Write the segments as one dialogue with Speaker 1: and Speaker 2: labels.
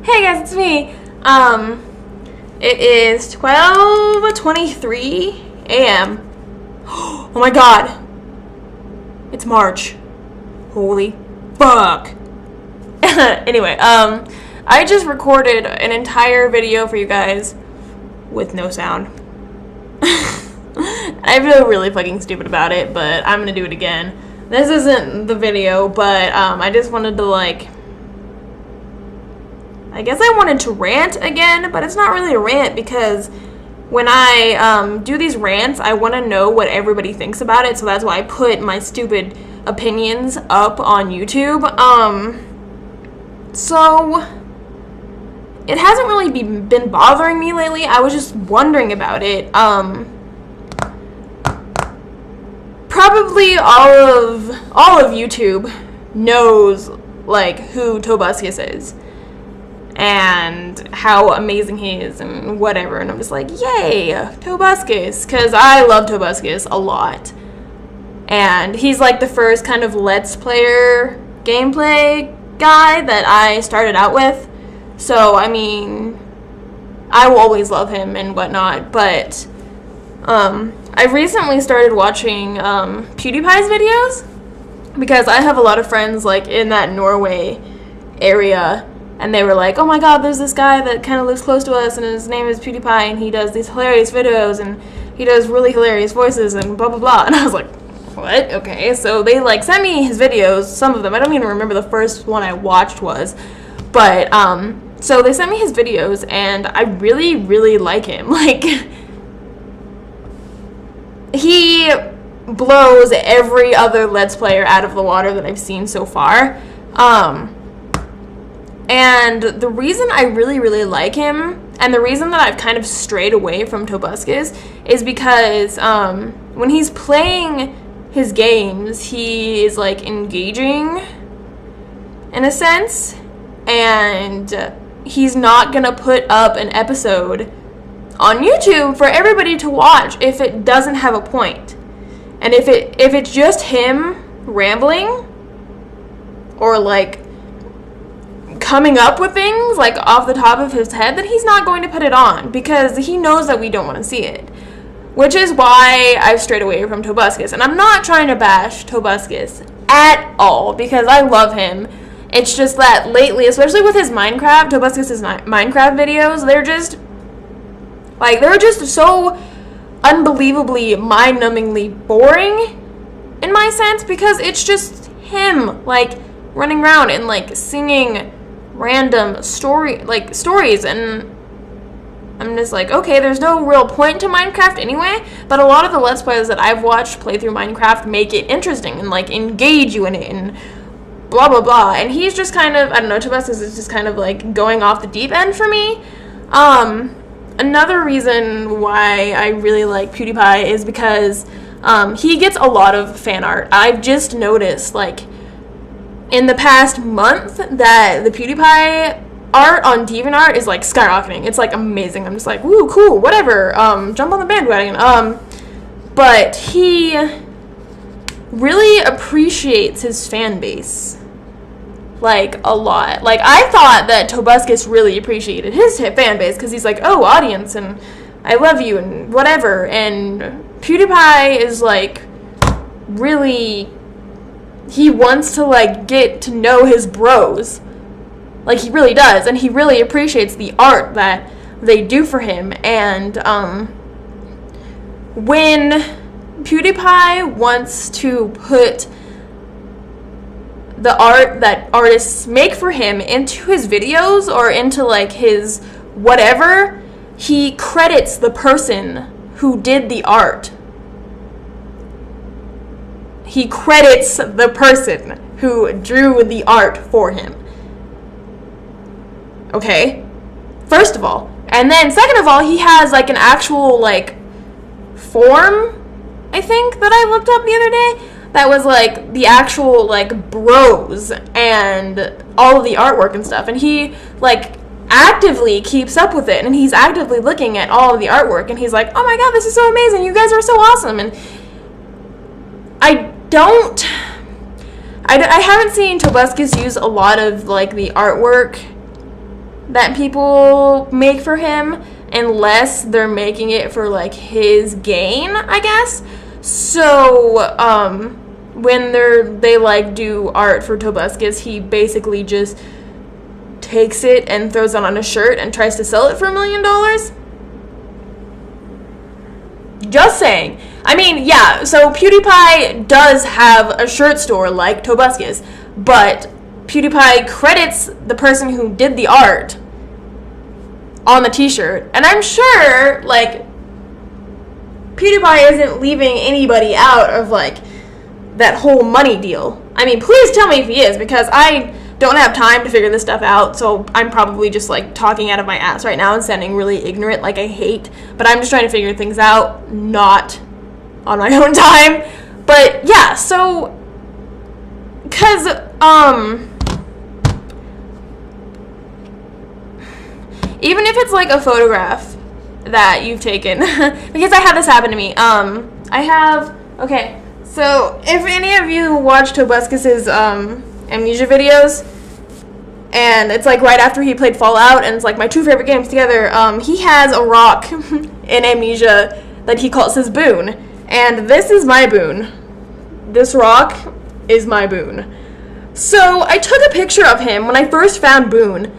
Speaker 1: Hey guys, it's me. It is 12:23 a.m. Oh my god. It's March. Holy fuck. Anyway, I just recorded an entire video for you guys with no sound. I feel really fucking stupid about it, but I'm gonna do it again. This isn't the video, but I just wanted to I guess I wanted to rant again, but it's not really a rant because when I do these rants, I want to know what everybody thinks about it, so that's why I put my stupid opinions up on YouTube. So it hasn't really been bothering me lately. I was just wondering about it. Probably all of YouTube knows who Tobuscus is and how amazing he is and whatever, and I'm just like, yay, Tobuscus, because I love Tobuscus a lot, and he's the first kind of Let's Player gameplay guy that I started out with, so I mean, I will always love him and whatnot, but I recently started watching PewDiePie's videos because I have a lot of friends in that Norway area. And they were like, oh my god, there's this guy that kind of lives close to us, and his name is PewDiePie, and he does these hilarious videos, and he does really hilarious voices, and blah, blah, blah. And I was like, what? Okay. So they, sent me his videos, some of them. I don't even remember the first one I watched was. But, so they sent me his videos, and I really, really like him. He blows every other Let's Player out of the water that I've seen so far. And the reason I really, really like him, and the reason that I've kind of strayed away from Tobuscus, is because when he's playing his games, he is engaging in a sense, and he's not gonna put up an episode on YouTube for everybody to watch if it doesn't have a point. And if it's just him rambling or coming up with things off the top of his head, then he's not going to put it on because he knows that we don't want to see it, which is why I've strayed away from Tobuscus. And I'm not trying to bash Tobuscus at all because I love him. It's just that lately, especially with his Tobuscus's Minecraft videos, they're just so unbelievably mind-numbingly boring in my sense because it's just him running around and singing random stories, and I'm just okay, there's no real point to Minecraft anyway, but a lot of the Let's Plays that I've watched play through Minecraft make it interesting and engage you in it and blah blah blah, and he's just kind of, I don't know, Tobuscus is just kind of going off the deep end for me. Another reason why I really like PewDiePie is because he gets a lot of fan art. I've just noticed in the past month that the PewDiePie art on DeviantArt is skyrocketing. It's amazing. I'm just woo, cool, whatever. Jump on the bandwagon. But he really appreciates his fan base a lot. I thought that Tobuscus really appreciated his fan base because he's oh, audience, and I love you and whatever. And PewDiePie is really, he wants to get to know his bros, he really does, and he really appreciates the art that they do for him. And when PewDiePie wants to put the art that artists make for him into his videos or into his whatever, he credits the person who did the art. He credits the person who drew the art for him. Okay? First of all. And then second of all, he has an actual form, I think, that I looked up the other day, that was the actual bros and all of the artwork and stuff. And he actively keeps up with it, and he's actively looking at all of the artwork, and he's oh my god, this is so amazing, you guys are so awesome. And I haven't seen Tobuscus use a lot of the artwork that people make for him unless they're making it for, like, his gain, I guess. So, when they like, do art for Tobuscus, he basically just takes it and throws it on a shirt and tries to sell it for $1 million. Just saying. I mean, yeah, so PewDiePie does have a shirt store like Tobuscus, but PewDiePie credits the person who did the art on the t-shirt, and I'm sure, like, PewDiePie isn't leaving anybody out of, like, that whole money deal. I mean, please tell me if he is, because I don't have time to figure this stuff out, so I'm probably just, like, talking out of my ass right now and sounding really ignorant, like I hate, but I'm just trying to figure things out, not on my own time. But, yeah, so, because, even if it's, like, a photograph that you've taken, because I had this happen to me, okay, so if any of you watch Tobuscus's, Amnesia videos, and it's, like, right after he played Fallout, and it's, like, my 2 favorite games together, he has a rock in Amnesia that he calls his boon, and this is my boon. This rock is my boon. So, I took a picture of him when I first found Boone,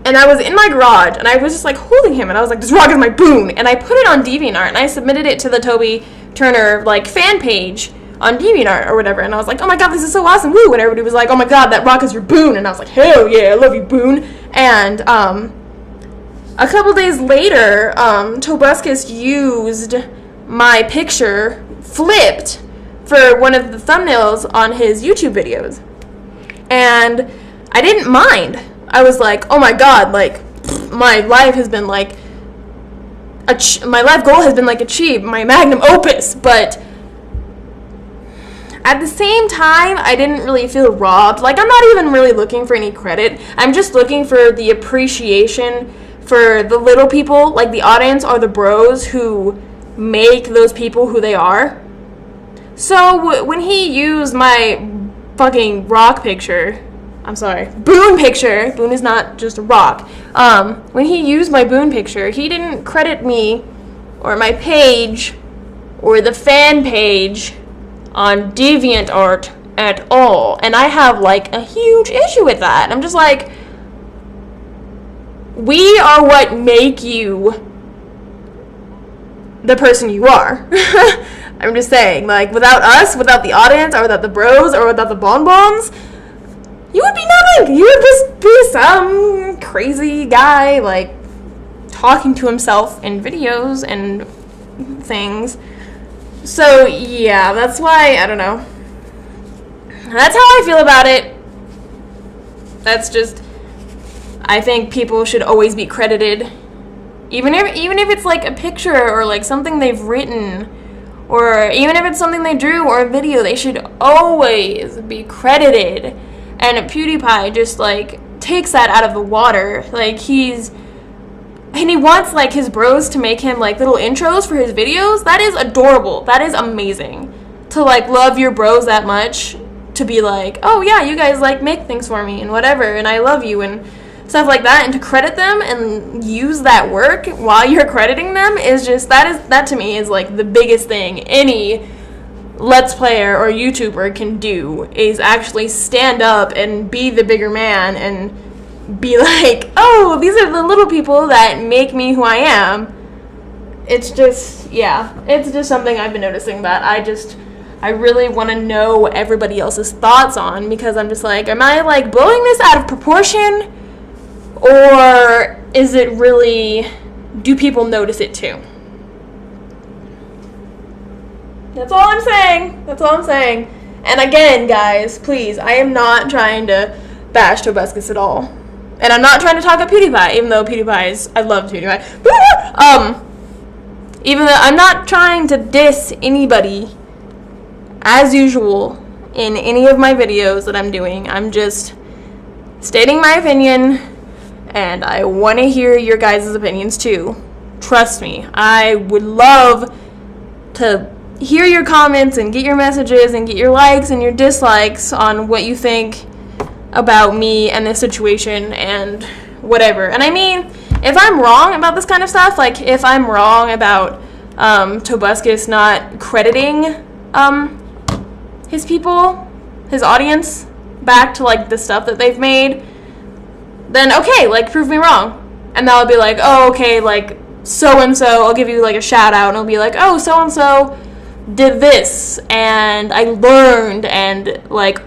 Speaker 1: and I was in my garage, and I was just, like, holding him, and I was like, this rock is my boon, and I put it on DeviantArt, and I submitted it to the Toby Turner, like, fan page on DeviantArt or whatever, and I was like, oh my god, this is so awesome, woo, and everybody was like, oh my god, that rock is your boon, and I was like, hell yeah, I love you, Boone. And, a couple days later, Tobuscus used my picture, flipped, for one of the thumbnails on his YouTube videos, and I didn't mind. I was like, oh my god, like, my life has been, like, my life goal has been, like, achieved, my magnum opus, but at the same time, I didn't really feel robbed. Like, I'm not even really looking for any credit. I'm just looking for the appreciation for the little people, like the audience or the bros who make those people who they are. So, when he used my fucking rock picture, I'm sorry, Boone picture, Boone is not just a rock, when he used my Boone picture, he didn't credit me or my page or the fan page on DeviantArt at all, and I have, like, a huge issue with that. I'm just like, we are what make you the person you are. I'm just saying, like, without us, without the audience, or without the bros, or without the bonbons, you would be nothing. You would just be some crazy guy, like, talking to himself in videos and things. So, yeah, that's why, I don't know. That's how I feel about it. That's just, I think people should always be credited. Even if it's, like, a picture or, like, something they've written, or even if it's something they drew or a video, they should always be credited. And PewDiePie just, like, takes that out of the water. Like, he wants, like, his bros to make him, like, little intros for his videos. That is adorable. That is amazing. To, like, love your bros that much. To be like, oh, yeah, you guys, like, make things for me and whatever, and I love you, and stuff like that. And to credit them and use that work while you're crediting them is just, that to me is, like, the biggest thing any Let's Player or YouTuber can do, is actually stand up and be the bigger man and be like, oh, these are the little people that make me who I am. It's just, yeah, it's just something I've been noticing that I really want to know everybody else's thoughts on, because I'm just like, am I, like, blowing this out of proportion, or is it really, do people notice it too? That's all I'm saying. That's all I'm saying. And again, guys, please, I am not trying to bash Tobuscus at all. And I'm not trying to talk about PewDiePie, even though I love PewDiePie. Even though I'm not trying to diss anybody, as usual, in any of my videos that I'm doing. I'm just stating my opinion, and I want to hear your guys' opinions too. Trust me, I would love to hear your comments and get your messages and get your likes and your dislikes on what you think about me and this situation and whatever. And I mean, if I'm wrong about this kind of stuff, like if I'm wrong about Tobuscus not crediting his people, his audience, back to like the stuff that they've made, then okay, like prove me wrong. And they'll be like, oh, okay, like so-and-so, I'll give you like a shout out, and it'll be like, oh, so-and-so did this, and I learned, and like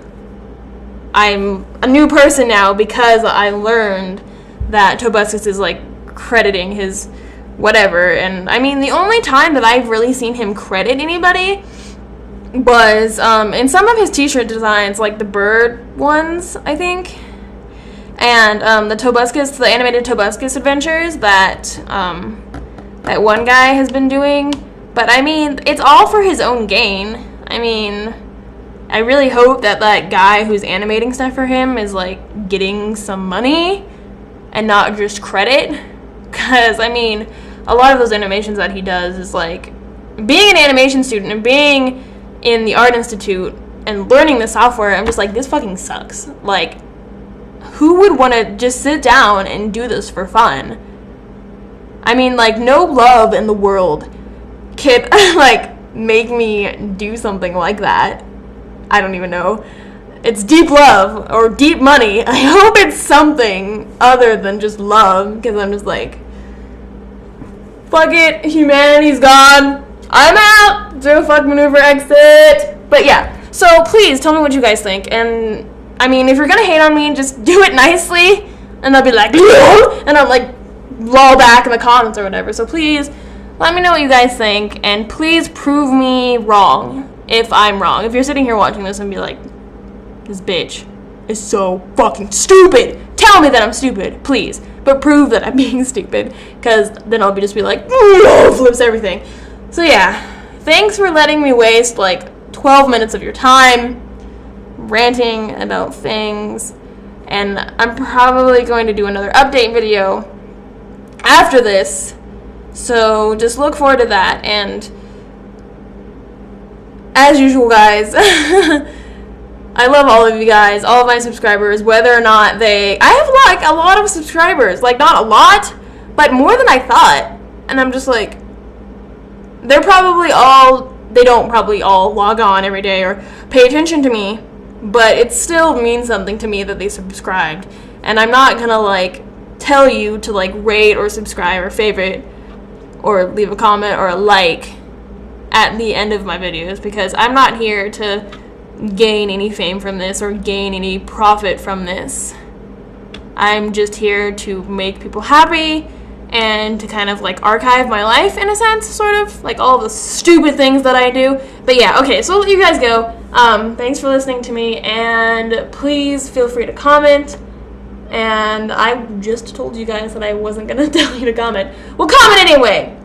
Speaker 1: I'm a new person now because I learned that Tobuscus is like crediting his whatever. And I mean, the only time that I've really seen him credit anybody was in some of his t-shirt designs, like the bird ones, I think, and the animated Tobuscus adventures that that one guy has been doing. But I mean, it's all for his own gain. I mean, I really hope that that guy who's animating stuff for him is like getting some money and not just credit, because I mean, a lot of those animations that he does is like being an animation student and being in the Art Institute and learning the software. I'm just like, this fucking sucks. Like, who would want to just sit down and do this for fun? I mean, like, no love in the world could like make me do something like that. I don't even know. It's deep love or deep money. I hope it's something other than just love, because I'm just like, fuck it, humanity's gone. I'm out. Do fuck maneuver exit. But yeah, so please tell me what you guys think. And I mean, if you're gonna hate on me, just do it nicely, and I'll be like, and I'll like lol back in the comments or whatever. So please let me know what you guys think, and please prove me wrong if I'm wrong. If you're sitting here watching this and be like, this bitch is so fucking stupid, tell me that I'm stupid, please. But prove that I'm being stupid, because then I'll just be like, flips everything. So yeah, thanks for letting me waste like 12 minutes of your time ranting about things. And I'm probably going to do another update video after this, so just look forward to that. And as usual, guys, I love all of you guys, all of my subscribers, whether or not I have like a lot of subscribers, like not a lot, but more than I thought. And I'm just like, they don't probably all log on every day or pay attention to me, but it still means something to me that they subscribed. And I'm not gonna like tell you to like rate or subscribe or favorite or leave a comment or a like at the end of my videos, because I'm not here to gain any fame from this or gain any profit from this. I'm just here to make people happy and to kind of like archive my life in a sense, sort of like all the stupid things that I do. But yeah, okay, so I'll let you guys go. Thanks for listening to me, and please feel free to comment. And I just told you guys that I wasn't gonna tell you to comment. Well, comment anyway.